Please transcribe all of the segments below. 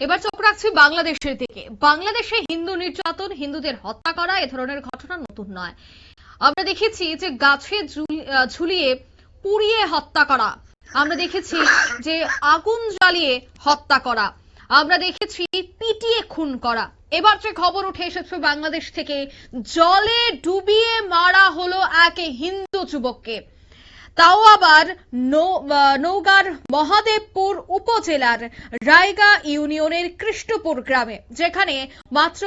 এবার চোখ রাখছি বাংলাদেশের দিকে। বাংলাদেশে হিন্দু নির্যাতন, হিন্দুদের হত্যা করা এ ধরনের ঘটনা নতুন নয়। আমরা দেখেছি যে গাছে ঝুলিয়ে পুড়িয়ে হত্যা করা, আমরা দেখেছি যে আগুন জ্বালিয়ে হত্যা করা, আমরা দেখেছি পিটিয়ে খুন করা। এবার যে খবর উঠে এসেছে বাংলাদেশ থেকে, জলে ডুবিয়ে মারা হলো এক হিন্দু যুবককে, তাও আবার নওগাঁর মহাদেবপুর উপজেলার রায়গা ইউনিয়নের কৃষ্ণপুর গ্রামে, যেখানে মাত্র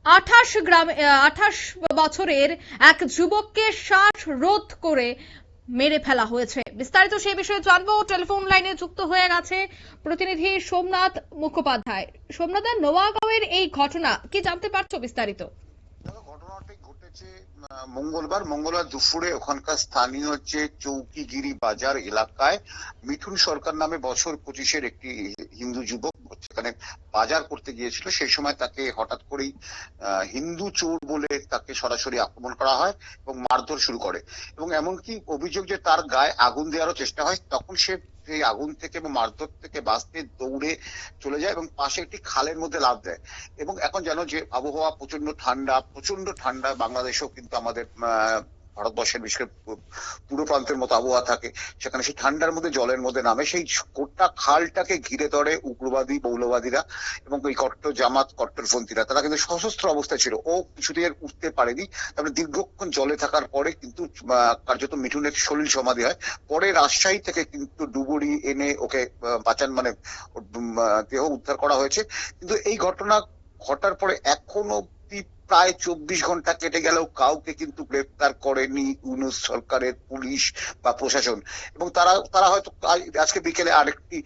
28 বছরের এক যুবককে শ্বাসরোধ করে মেরে ফেলা হয়েছে। বিস্তারিত সেই বিষয়ে জানবো। টেলিফোন লাইনে যুক্ত হয়ে গেছে প্রতিনিধি সোমনাথ মুখোপাধ্যায়। সোমনাথ, নোয়াগাঁওয়ের এই ঘটনা কি জানতে পারছো বিস্তারিত? ঘটনাটি ঘটেছে মঙ্গলবার দুপুরে ওখানকার স্থানীয় যে চৌকিগিরি বাজার এলাকায় মিঠুন সরকার নামে বছর 25-এর একটি হিন্দু যুবক সেখানে বাজার করতে গিয়েছিল। সেই সময় তাকে হঠাৎ করেই হিন্দু চোর বলে তাকে সরাসরি আক্রমণ করা হয় এবং মারধর শুরু করে, এবং এমনকি অভিযোগ যে তার গায়ে আগুন দেওয়ারও চেষ্টা হয়। তখন সে সেই আগুন থেকে এবং মারধর থেকে বাঁচতে দৌড়ে চলে যায় এবং পাশে একটি খালের মধ্যে লাফ দেয়। এবং এখন জানো যে আবহাওয়া প্রচন্ড ঠান্ডা, বাংলাদেশেও কিন্তু আমাদের ভারতবর্ষের বিশেষ পূর্ব প্রান্তের মতো আবহাওয়া থাকে, সেখানে সেই ঠান্ডার মধ্যে জলের মধ্যে নামে। সেই গোটা খালটাকে ঘিরে ধরে উগ্রবাদী মৌলবাদীরা এবং এই কট্টরপন্থীরা, তারা কিন্তু সশস্ত্র অবস্থায় ছিল। ও কিছুতেই উঠতে পারেনি। তারপরে দীর্ঘক্ষণ জলে থাকার পরে কিন্তু কার্যত মিঠুনের শরীর সমাধি হয়। পরে রাজশাহী থেকে কিন্তু ডুবুরি এনে ওকে বাঁচান, মানে দেহ উদ্ধার করা হয়েছে। কিন্তু এই ঘটনা ঘটার পরে এখনো প্রায় 24 ঘন্টা কেটে গেলেও কাউকে কিন্তু গ্রেফতার করেনি ইউনূস সরকারের পুলিশ বা প্রশাসন। এবং তারা হয়তো আজকে বিকেলে আরেকটি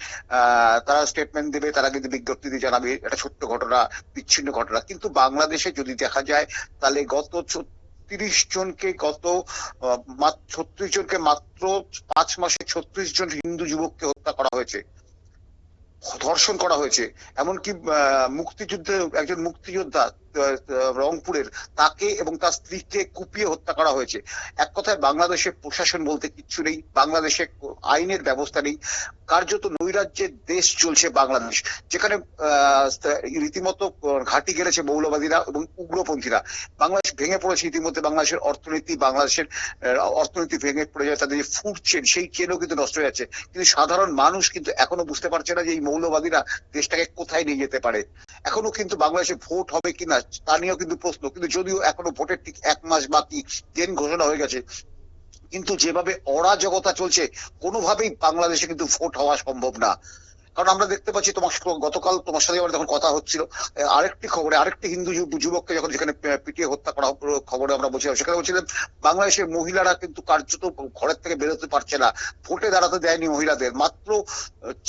তারা স্টেটমেন্ট দেবে, তারা কিন্তু বিজ্ঞপ্তি দিয়ে জানাবে এটা ছোট্ট ঘটনা, বিচ্ছিন্ন ঘটনা। কিন্তু বাংলাদেশে যদি দেখা যায় তাহলে গত 36 জনকে মাত্র 5 মাসে 36 জন হিন্দু যুবককে হত্যা করা হয়েছে, ধর্ষণ করা হয়েছে। এমনকি একজন মুক্তিযোদ্ধা রংপুরের, তাকে এবং তার স্ত্রীকে কুপিয়ে হত্যা করা হয়েছে। এক কথায় বাংলাদেশের প্রশাসন বলতে কিচ্ছু নেই, বাংলাদেশে আইনের ব্যবস্থা নেই। কার্যত নৈরাজ্যের দেশ চলছে বাংলাদেশ, যেখানে রীতিমতো ঘাঁটি গেড়েছে মৌলবাদীরা এবং উগ্রপন্থীরা। বাংলাদেশ ভেঙে পড়েছে ইতিমধ্যে। বাংলাদেশের অর্থনীতি ভেঙে পড়ে যায়, তাদের যে ফুড চেন, সেই চেনও কিন্তু নষ্ট হয়ে যাচ্ছে। কিন্তু সাধারণ মানুষ কিন্তু এখনো বুঝতে পারছে না যে এই মৌলবাদীরা দেশটাকে কোথায় নিয়ে যেতে পারে। এখনো কিন্তু বাংলাদেশে ভোট হবে কিনা তা নিয়েও কিন্তু প্রশ্ন। কিন্তু যদিও এখনো ভোটের ঠিক 1 মাস বাকি, দিন ঘোষণা হয়ে গেছে, কিন্তু যেভাবে অরাজকতা চলছে কোনোভাবেই বাংলাদেশে কিন্তু ভোট হওয়া সম্ভব না। কারণ আমরা দেখতে পাচ্ছি, গতকাল তোমার সাথে যখন কথা হচ্ছিল আরেকটি খবরে, আরেকটি হিন্দু যুবককে যেখানে পিটিয়ে হত্যা করা খবরে আমরা বলছিলাম, সেখানে বলছিলেন বাংলাদেশের মহিলারা কিন্তু কার্যত ঘরের থেকে বেরোতে পারছে না, ভোটে দাঁড়াতে দেয়নি মহিলাদের। মাত্র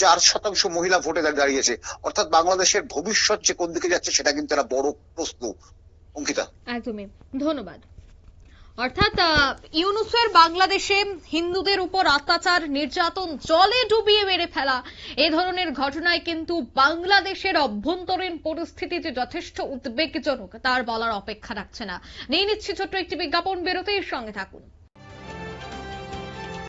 4% মহিলা ভোটে দাঁড়িয়েছে। অর্থাৎ বাংলাদেশের ভবিষ্যৎ যে কোন দিকে যাচ্ছে সেটা কিন্তু একটা বড় প্রশ্ন। অঙ্কিতা, একদমই ধন্যবাদ। অর্থাৎ ইউনূসের বাংলাদেশে হিন্দুদের উপর অত্যাচার, নির্যাতন, জলে ডুবিয়ে মেরে ফেলা, এই ধরনের ঘটনায় কিন্তু বাংলাদেশের অভ্যন্তরীণ পরিস্থিতি যে যথেষ্ট উদ্বেগজনক তার বলার অপেক্ষা রাখছে না। নিয়ে নিচ্ছি ছোট্ট একটি বিজ্ঞাপন, বেরোতেই সঙ্গে থাকুন।